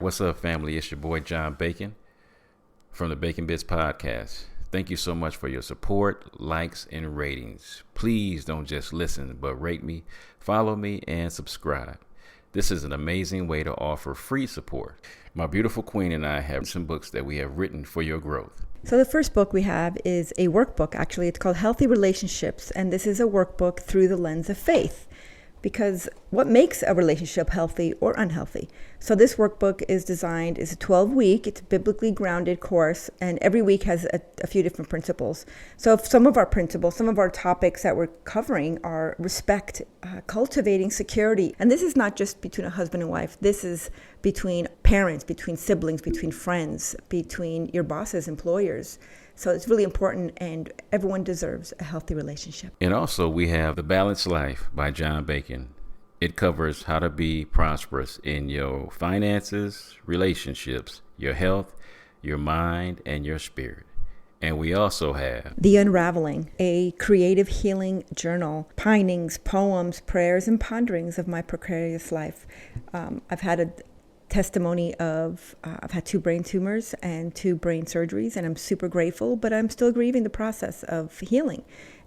What's up, family? It's your boy John Bacon from the Bitz podcast. Thank you so much for your support, likes, and ratings. Please don't just listen, but rate me, follow me, and subscribe. This is an amazing way to offer free support. My beautiful queen and I have some books that we have written for your growth. So the first book we have is a workbook. Actually, it's called Healthy Relationships, and this is a workbook through the lens of faith. Because what makes a relationship healthy or unhealthy? So this workbook is designed, it's a 12-week, it's a biblically grounded course, and every week has a few different principles. So some of our principles, some of our topics that we're covering are respect, cultivating security. And this is not just between a husband and wife. This is between parents, between siblings, between friends, between your bosses, employers. So it's really important, and everyone deserves a healthy relationship. And also we have The Balanced Life by John Bacon. It covers how to be prosperous in your finances, relationships, your health, your mind, and your spirit. And we also have The Unraveling, a creative healing journal, pinings, poems, prayers, and ponderings of my precarious life. I've had a testimony of I've had 2 brain tumors and 2 brain surgeries, and I'm super grateful, but I'm still grieving the process of healing.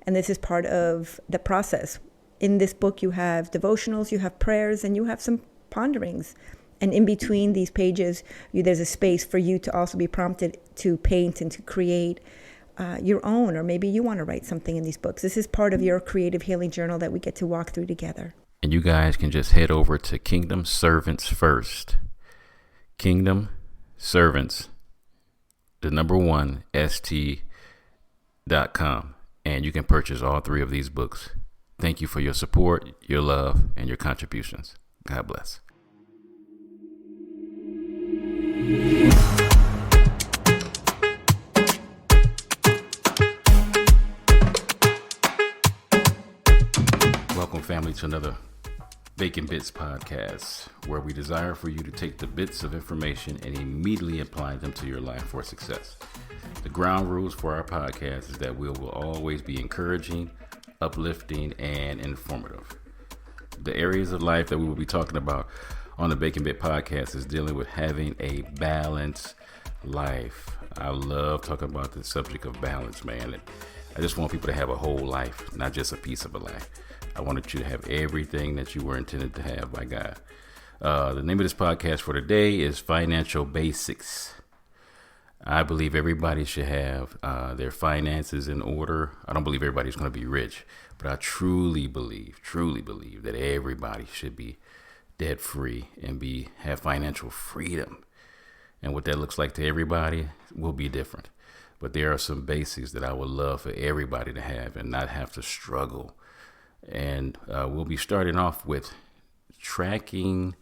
And this is part of the process. In this book, you have devotionals, you have prayers, and you have some ponderings. And in between these pages, there's a space for you to also be prompted to paint and to create your own, or maybe you want to write something in these books. This is part of your creative healing journal that we get to walk through together. And you guys can just head over to Kingdom Servants First. Kingdom Servants, the number 1, st.com. And you can purchase all 3 of these books. Thank you for your support, your love, and your contributions. God bless. Welcome, family, to another Bacon Bitz podcast, where we desire for you to take the bits of information and immediately apply them to your life for success. The ground rules for our podcast is that we will always be encouraging, uplifting, and informative. The areas of life that we will be talking about on the Bacon Bit podcast is dealing with having a balanced life. I love talking about the subject of balance, man. I just want people to have a whole life, not just a piece of a life. I wanted you to have everything that you were intended to have by God. The name of this podcast for today is Financial Basics. I believe everybody should have their finances in order. I don't believe everybody's going to be rich, but I truly believe that everybody should be debt free and have financial freedom. And what that looks like to everybody will be different. But there are some basics that I would love for everybody to have and not have to struggle. And we'll be starting off with tracking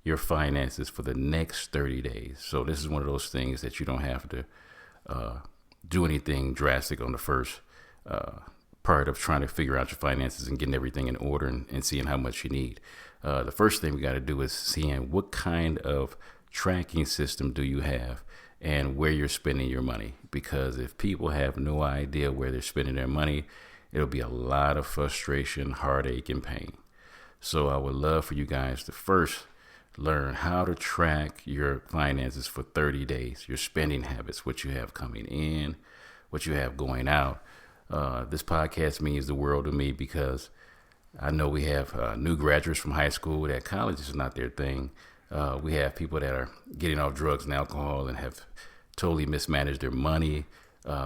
your finances for the next 30 days. So this is one of those things that you don't have to do anything drastic on the first part of trying to figure out your finances and getting everything in order and seeing how much you need. The first thing we got to do is seeing what kind of tracking system do you have and where you're spending your money. Because if people have no idea where they're spending their money, it'll be a lot of frustration, heartache, and pain. So I would love for you guys to first learn how to track your finances for 30 days, your spending habits, what you have coming in, what you have going out. This podcast means the world to me because I know we have new graduates from high school that college is not their thing. We have people that are getting off drugs and alcohol and have totally mismanaged their money.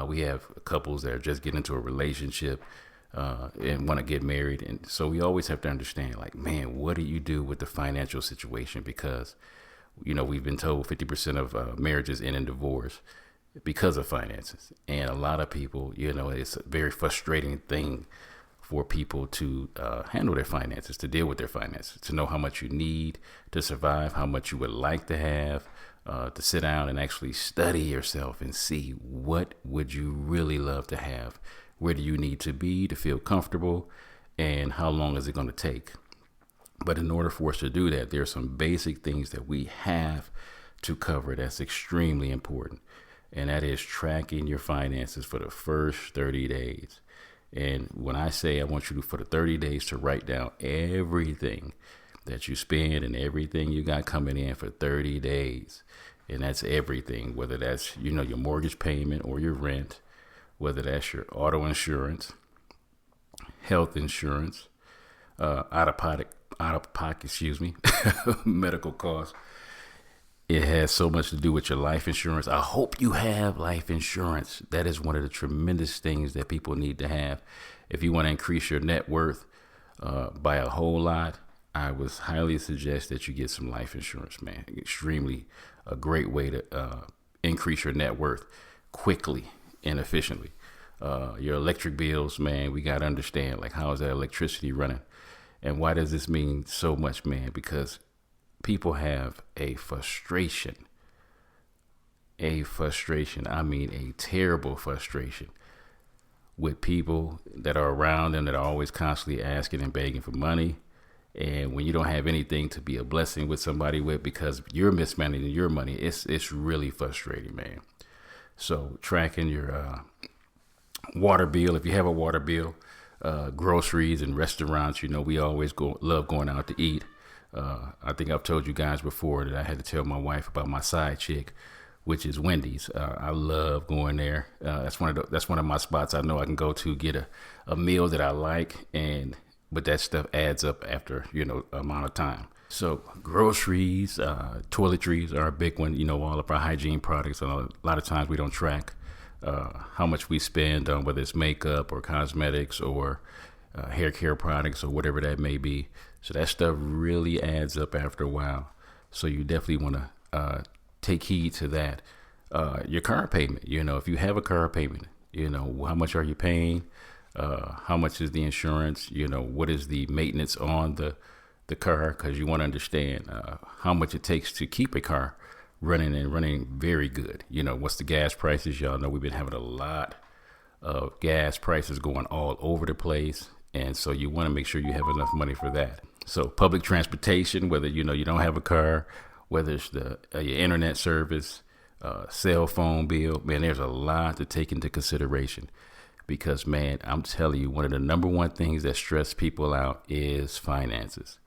We have couples that are just getting into a relationship and want to get married. And so we always have to understand, like, man, what do you do with the financial situation? Because, we've been told 50% of marriages end in divorce because of finances. And a lot of people, it's a very frustrating thing for people to handle their finances, to deal with their finances, to know how much you need to survive, how much you would like to have, to sit down and actually study yourself and see what would you really love to have, where do you need to be to feel comfortable, and how long is it going to take. But in order for us to do that, there are some basic things that we have to cover that's extremely important, and that is tracking your finances for the first 30 days. And when I say I want you to, for the 30 days, to write down everything that you spend and everything you got coming in for 30 days. And that's everything, whether that's, your mortgage payment or your rent, whether that's your auto insurance, health insurance, out of pocket, medical costs. It has so much to do with your life insurance. I hope you have life insurance. That is one of the tremendous things that people need to have. If you want to increase your net worth by a whole lot, I would highly suggest that you get some life insurance, man. Extremely a great way to increase your net worth quickly and efficiently. Your electric bills, man, we got to understand, like, how is that electricity running? And why does this mean so much, man? Because people have a frustration, I mean a terrible frustration with people that are around them that are always constantly asking and begging for money. And when you don't have anything to be a blessing with somebody with because you're mismanaging your money, it's really frustrating, man. So tracking your water bill, if you have a water bill, groceries and restaurants, we always love going out to eat. I think I've told you guys before that I had to tell my wife about my side chick, which is Wendy's. I love going there. That's one of my spots I know I can go to get a meal that I like, but that stuff adds up after amount of time. So groceries, toiletries are a big one. All of our hygiene products. A lot of times we don't track how much we spend on whether it's makeup or cosmetics or hair care products or whatever that may be. So that stuff really adds up after a while. So you definitely want to take heed to that. Your car payment, if you have a car payment, how much are you paying? How much is the insurance? What is the maintenance on the car? Because you want to understand how much it takes to keep a car running very good. What's the gas prices? Y'all know we've been having a lot of gas prices going all over the place. And so you want to make sure you have enough money for that. So public transportation, whether, you don't have a car, whether it's your internet service, cell phone bill, man, there's a lot to take into consideration because, man, I'm telling you, one of the number one things that stress people out is finances.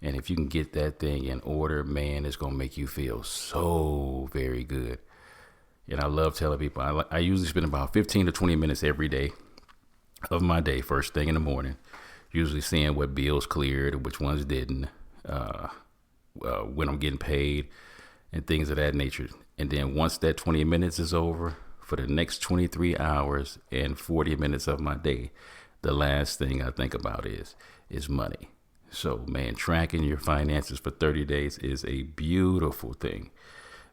And if you can get that thing in order, man, it's going to make you feel so very good. And I love telling people, I usually spend about 15 to 20 minutes every day of my day, first thing in the morning, usually seeing what bills cleared and which ones didn't, when I'm getting paid and things of that nature. And then once that 20 minutes is over, for the next 23 hours and 40 minutes of my day, the last thing I think about is money. So, man, tracking your finances for 30 days is a beautiful thing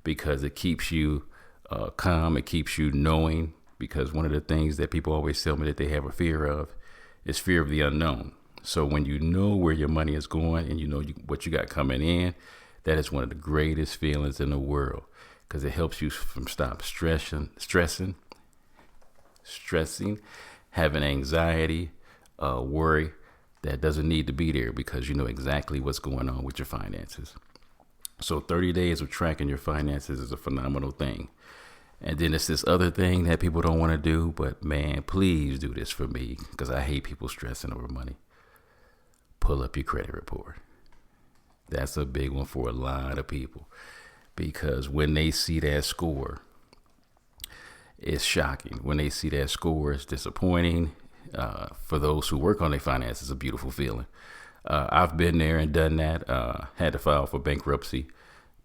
because it keeps you calm. It keeps you knowing, because one of the things that people always tell me that they have a fear of is fear of the unknown. So when you know where your money is going and what you got coming in, that is one of the greatest feelings in the world because it helps you from stop stressing, having anxiety, worry that doesn't need to be there because you know exactly what's going on with your finances. So 30 days of tracking your finances is a phenomenal thing. And then it's this other thing that people don't want to do, but man, please do this for me because I hate people stressing over money. Pull up your credit report. That's a big one for a lot of people because when they see that score, it's shocking. When they see that score, it's disappointing. For those who work on their finances, it's a beautiful feeling. I've been there and done that. Had to file for bankruptcy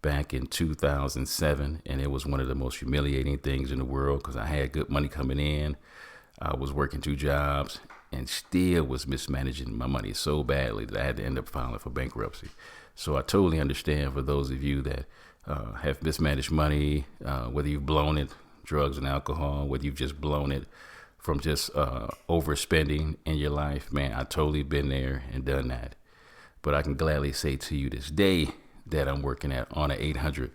back in 2007, and it was one of the most humiliating things in the world because I had good money coming in. I was working 2 jobs and still was mismanaging my money so badly that I had to end up filing for bankruptcy. So I totally understand for those of you that have mismanaged money, whether you've blown it, drugs and alcohol, whether you've just blown it from just overspending in your life. Man, I totally been there and done that. But I can gladly say to you this day that I'm working on an 800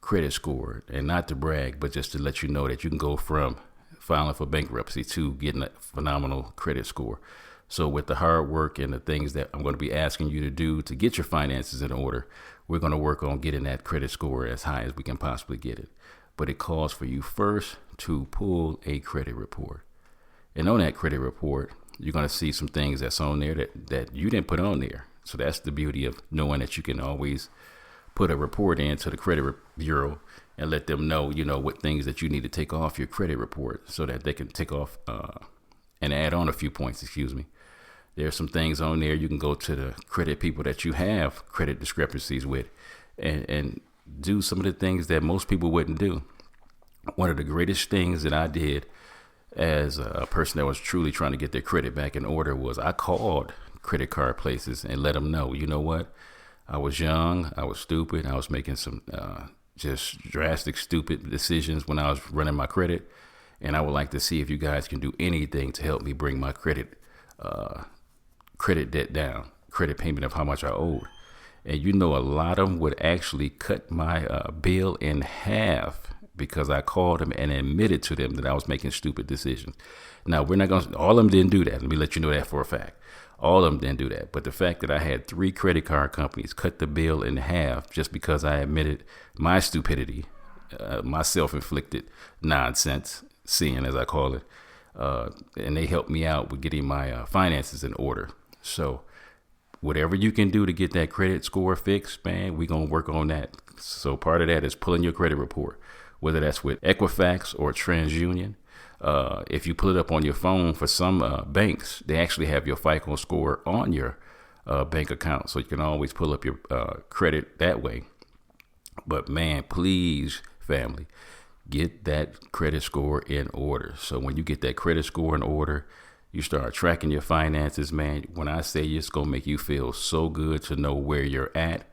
credit score, and not to brag, but just to let you know that you can go from filing for bankruptcy to getting a phenomenal credit score. So with the hard work and the things that I'm going to be asking you to do to get your finances in order, we're going to work on getting that credit score as high as we can possibly get it. But it calls for you first to pull a credit report. And on that credit report, you're going to see some things that's on there that you didn't put on there. So that's the beauty of knowing that you can always put a report into the credit bureau and let them know, what things that you need to take off your credit report so that they can take off and add on a few points, There's some things on there. You can go to the credit people that you have credit discrepancies with and do some of the things that most people wouldn't do. One of the greatest things that I did as a person that was truly trying to get their credit back in order was I called credit card places and let them know, you know what? I was young. I was stupid. I was making some just drastic, stupid decisions when I was running my credit. And I would like to see if you guys can do anything to help me bring my credit debt down, credit payment of how much I owed. And a lot of them would actually cut my bill in half because I called them and admitted to them that I was making stupid decisions. Now, all of them didn't do that. Let me let you know that for a fact. All of them didn't do that. But the fact that I had 3 credit card companies cut the bill in half just because I admitted my stupidity, my self-inflicted nonsense, sin as I call it, and they helped me out with getting my finances in order. So whatever you can do to get that credit score fixed, man, we're going to work on that. So part of that is pulling your credit report, whether that's with Equifax or TransUnion. If you pull it up on your phone, for some banks, they actually have your FICO score on your bank account. So you can always pull up your credit that way. But man, please, family, get that credit score in order. So when you get that credit score in order, you start tracking your finances, man. When I say it's going to make you feel so good to know where you're at,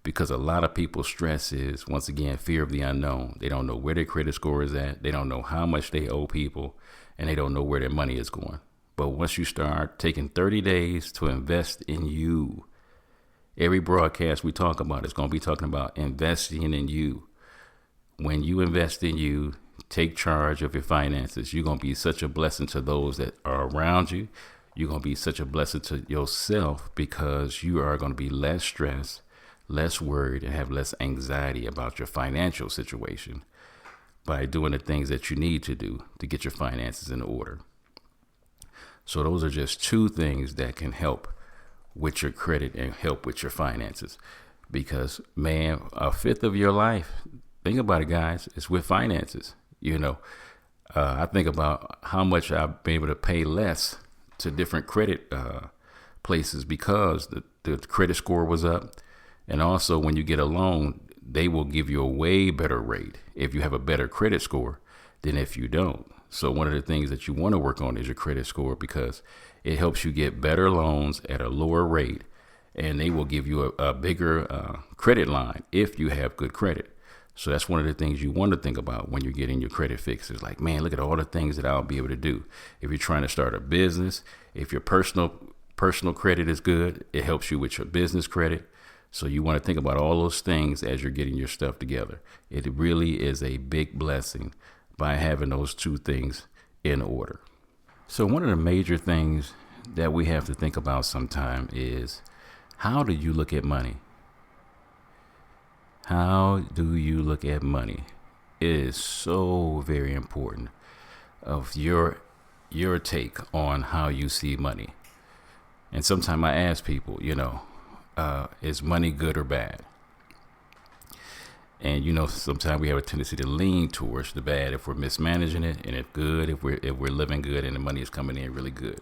because a lot of people's stress is, once again, fear of the unknown. They don't know where their credit score is at. They don't know how much they owe people, and they don't know where their money is going. But once you start taking 30 days to invest in you, every broadcast we talk about is going to be talking about investing in you. When you invest in you, take charge of your finances. You're going to be such a blessing to those that are around you. You're going to be such a blessing to yourself because you are going to be less stressed, less worried, and have less anxiety about your financial situation by doing the things that you need to do to get your finances in order. So those are just 2 things that can help with your credit and help with your finances. Because, man, 1/5 of your life, think about it, guys, is with finances. I think about how much I've been able to pay less to different credit places because the credit score was up. And also, when you get a loan, they will give you a way better rate if you have a better credit score than if you don't. So one of the things that you want to work on is your credit score because it helps you get better loans at a lower rate, and they will give you a bigger credit line if you have good credit. So that's one of the things you want to think about when you're getting your credit fixed. It's like, man, look at all the things that I'll be able to do. If you're trying to start a business, if your personal credit is good, it helps you with your business credit. So you want to think about all those things as you're getting your stuff together. It really is a big blessing by having those 2 things in order. So one of the major things that we have to think about sometime is, how do you look at money? How do you look at money? It is so very important of your take on how you see money. And sometimes I ask people, is money good or bad? And sometimes we have a tendency to lean towards the bad if we're mismanaging it, and if good, if we're living good and the money is coming in really good.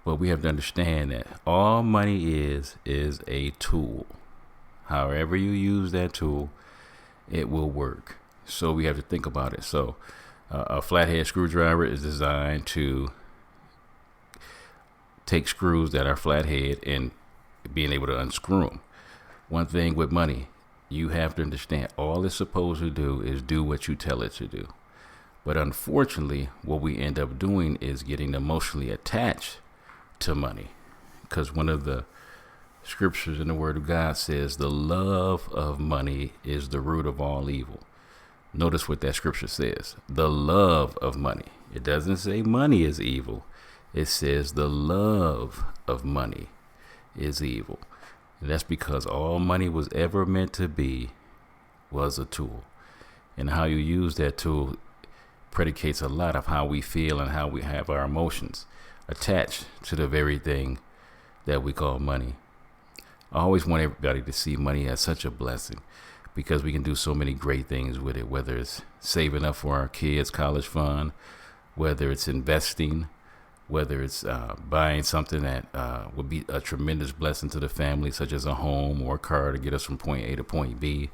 But we have to understand that all money is a tool. However you use that tool, it will work. So we have to think about it. So a flathead screwdriver is designed to take screws that are flathead and being able to unscrew them. One thing with money, you have to understand all it's supposed to do is do what you tell it to do. But unfortunately, what we end up doing is getting emotionally attached to money, because one of the scriptures in the Word of God says the love of money is the root of all evil. Notice what that scripture says. The love of money. It doesn't say money is evil. It says the love of money is evil. And that's because all money was ever meant to be was a tool. And how you use that tool predicates a lot of how we feel and how we have our emotions attached to the very thing that we call money. I always want everybody to see money as such a blessing because we can do so many great things with it, whether it's saving up for our kids' college fund, whether it's investing, whether it's buying something that would be a tremendous blessing to the family, such as a home or a car to get us from point A to point B,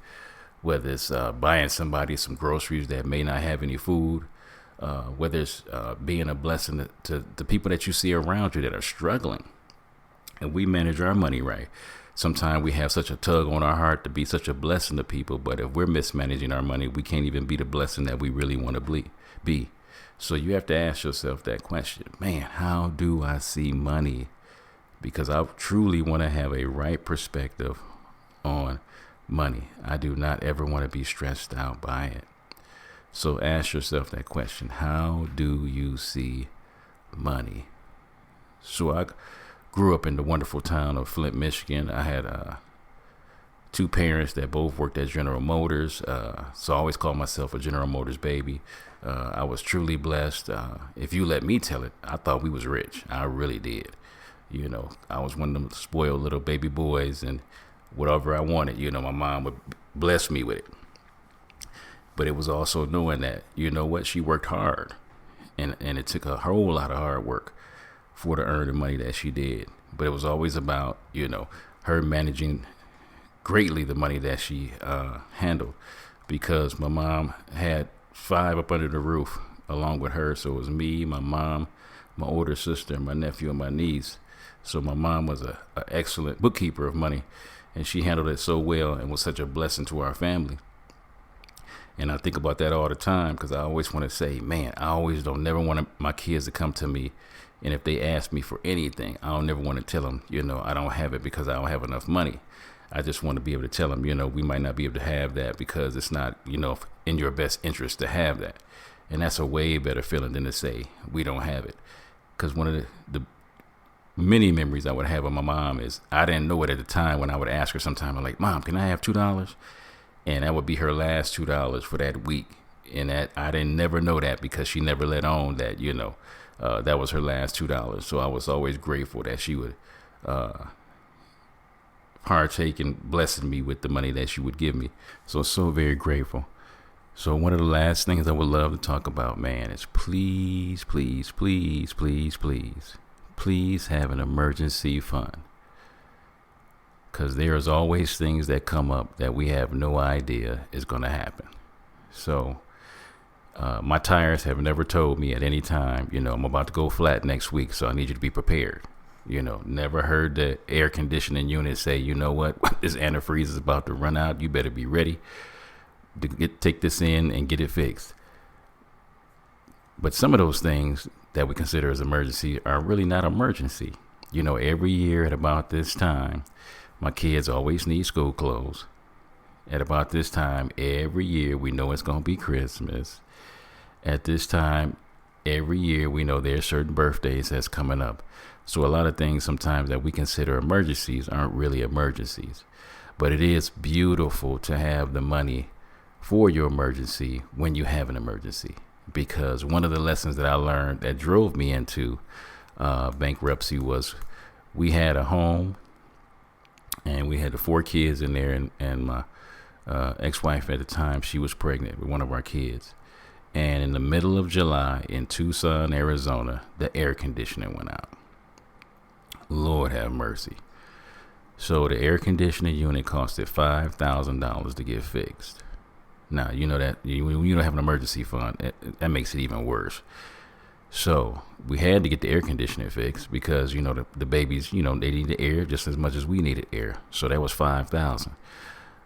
whether it's buying somebody some groceries that may not have any food, whether it's being a blessing to the people that you see around you that are struggling. And we manage our money right. Sometimes we have such a tug on our heart to be such a blessing to people, but if we're mismanaging our money, we can't even be the blessing that we really want to be. So you have to ask yourself that question, man, how do I see money? Because I truly want to have a right perspective on money. I do not ever want to be stressed out by it. So ask yourself that question. How do you see money? So I grew up in the wonderful town of Flint, Michigan. I had two parents that both worked at General Motors. So I always called myself a General Motors baby. I was truly blessed. If you let me tell it, I thought we was rich. I really did. You know, I was one of them spoiled little baby boys, and whatever I wanted, you know, my mom would bless me with it. But it was also knowing that, you know what, she worked hard, and it took a whole lot of hard work for to earn the money that she did. But it was always about, you know, her managing greatly the money that she handled, because my mom had 5 up under the roof along with her. So it was me, my mom, my older sister, my nephew, and my niece. So my mom was an excellent bookkeeper of money, and she handled it so well and was such a blessing to our family. And I think about that all the time, because I always want to say, man, I always don't never want my kids to come to me, and if they ask me for anything, I don't never want to tell them, you know, I don't have it because I don't have enough money. I just want to be able to tell them, you know, we might not be able to have that because it's not, you know, in your best interest to have that. And that's a way better feeling than to say we don't have it. Because one of the many memories I would have of my mom is I didn't know it at the time when I would ask her sometime, I'm like, Mom, can I have $2? And that would be her last $2 for that week. And that I didn't never know that because she never let on that, you know, that was her last $2. So I was always grateful that she would partake in blessing me with the money that she would give me. So very grateful. So one of the last things I would love to talk about, man, is please, please, please, please, please, please have an emergency fund. Because there's always things that come up that we have no idea is going to happen. So my tires have never told me at any time, you know, I'm about to go flat next week, so I need you to be prepared. You know, never heard the air conditioning unit say, you know what, this antifreeze is about to run out. You better be ready to take this in and get it fixed. But some of those things that we consider as emergency are really not emergency. You know, every year at about this time, my kids always need school clothes. At about this time, every year, we know it's going to be Christmas. At this time, every year, we know there's certain birthdays that's coming up. So a lot of things sometimes that we consider emergencies aren't really emergencies. But it is beautiful to have the money for your emergency when you have an emergency. Because one of the lessons that I learned that drove me into bankruptcy was we had a home and we had the 4 kids in there, and my ex-wife at the time, she was pregnant with one of our kids. And in the middle of July in Tucson, Arizona, the air conditioning went out. Lord have mercy. So the air conditioning unit costed $5,000 to get fixed. Now, you know that when you don't have an emergency fund, that makes it even worse. So we had to get the air conditioning fixed because, you know, the babies, you know, they needed air just as much as we needed air. So that was $5,000.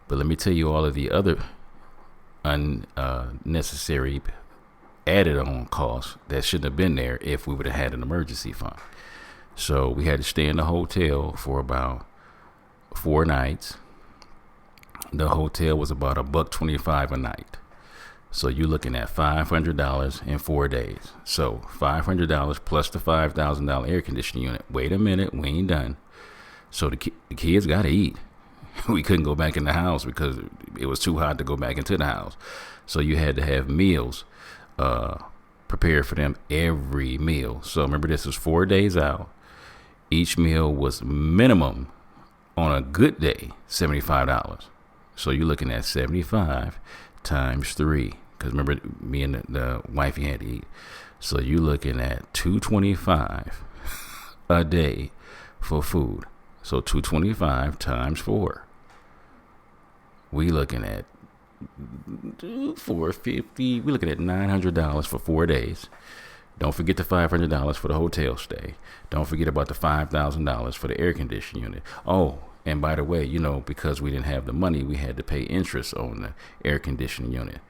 But let me tell you all of the other unnecessary added on costs that shouldn't have been there if we would have had an emergency fund. So we had to stay in the hotel for about 4 nights. The hotel was about $125 a night. So you're looking at $500 in 4 days. So $500 plus the $5,000 air conditioning unit. Wait a minute, we ain't done. So the kids got to eat. We couldn't go back in the house because it was too hot to go back into the house. So you had to have meals prepared for them every meal. So remember, this was 4 days out. Each meal was minimum On a good day, $75. So you're looking at 75 times 3. Because remember, me and the wifey had to eat. So you're looking at $225 a day for food. So 225 times 4. We looking at $450. We're looking at $900 for 4 days. Don't forget the $500 for the hotel stay. Don't forget about the $5,000 for the air conditioning unit. Oh, and by the way, because we didn't have the money, we had to pay interest on the air conditioning unit.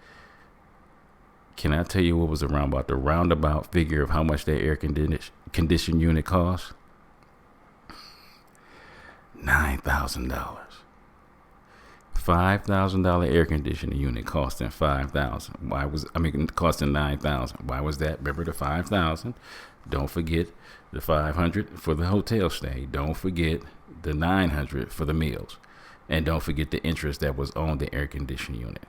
Can I tell you what was about the roundabout figure of how much that air conditioning unit cost? $9,000. $5,000 air conditioning unit costing $5,000. Costing $9,000. Why was that? Remember the $5,000. Don't forget the $500 for the hotel stay. Don't forget the $900 for the meals, and don't forget the interest that was on the air conditioning unit.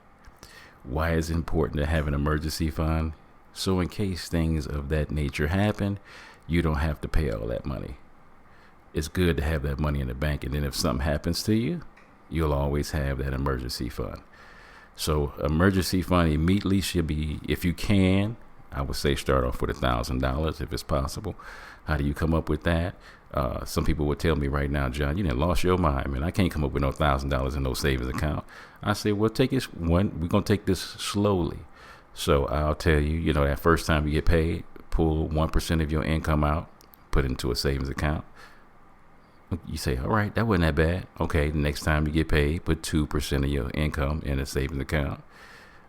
Why is it important to have an emergency fund? So in case things of that nature happen, you don't have to pay all that money. It's good to have that money in the bank, and then if something happens to you, you'll always have that emergency fund. So emergency fund immediately should be, if you can, I would say start off with $1,000 if it's possible. How do you come up with that? Some people would tell me right now, John, you done lost your mind, man. I can't come up with no $1,000 in no savings account. I say, well, we're going to take this slowly. So I'll tell you, that first time you get paid, pull 1% of your income out, put it into a savings account. You say, all right, that wasn't that bad. Okay, the next time you get paid, put 2% of your income in a savings account.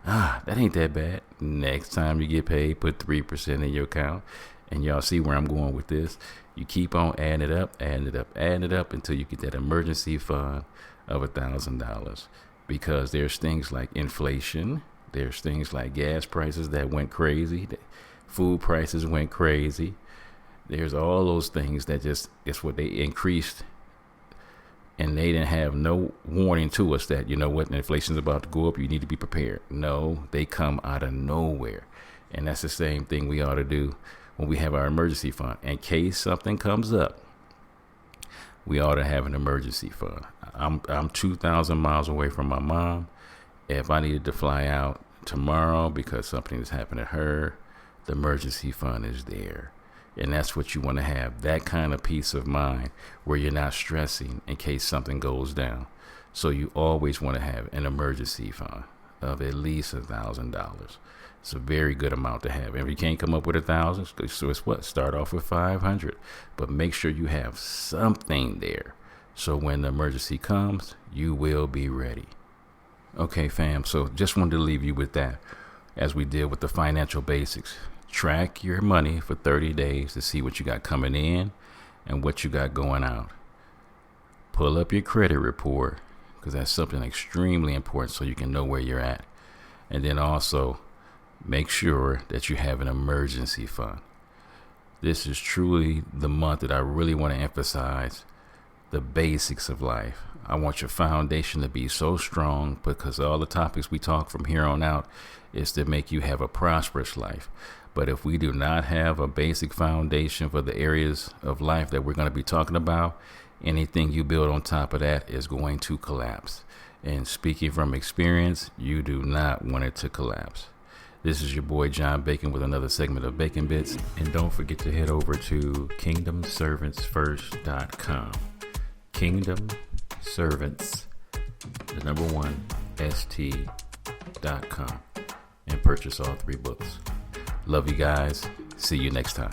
That ain't that bad. Next time you get paid, put 3% in your account. And y'all see where I'm going with this. You keep on adding it up until you get that emergency fund of $1,000. Because there's things like inflation. There's things like gas prices that went crazy. Food prices went crazy. There's all those things that it's what they increased, and they didn't have no warning to us that, inflation's about to go up, you need to be prepared. No, they come out of nowhere. And that's the same thing we ought to do when we have our emergency fund. In case something comes up, we ought to have an emergency fund. I'm 2,000 miles away from my mom. If I needed to fly out tomorrow because something has happened to her, the emergency fund is there. And that's what you want to have, that kind of peace of mind where you're not stressing in case something goes down. So you always want to have an emergency fund of at least $1,000. It's a very good amount to have. If you can't come up with 1,000, so it's what? Start off with 500, but make sure you have something there. So when the emergency comes, you will be ready. Okay, fam. So just wanted to leave you with that as we deal with the financial basics. Track your money for 30 days to see what you got coming in and what you got going out. Pull up your credit report because that's something extremely important so you can know where you're at. And then also make sure that you have an emergency fund. This is truly the month that I really want to emphasize the basics of life. I want your foundation to be so strong because all the topics we talk from here on out is to make you have a prosperous life. But if we do not have a basic foundation for the areas of life that we're going to be talking about, anything you build on top of that is going to collapse. And speaking from experience, you do not want it to collapse. This is your boy John Bacon with another segment of Bacon Bits. And don't forget to head over to kingdomservantsfirst.com. Kingdom Servants, the number one, st.com, and purchase all 3 books. Love you guys. See you next time.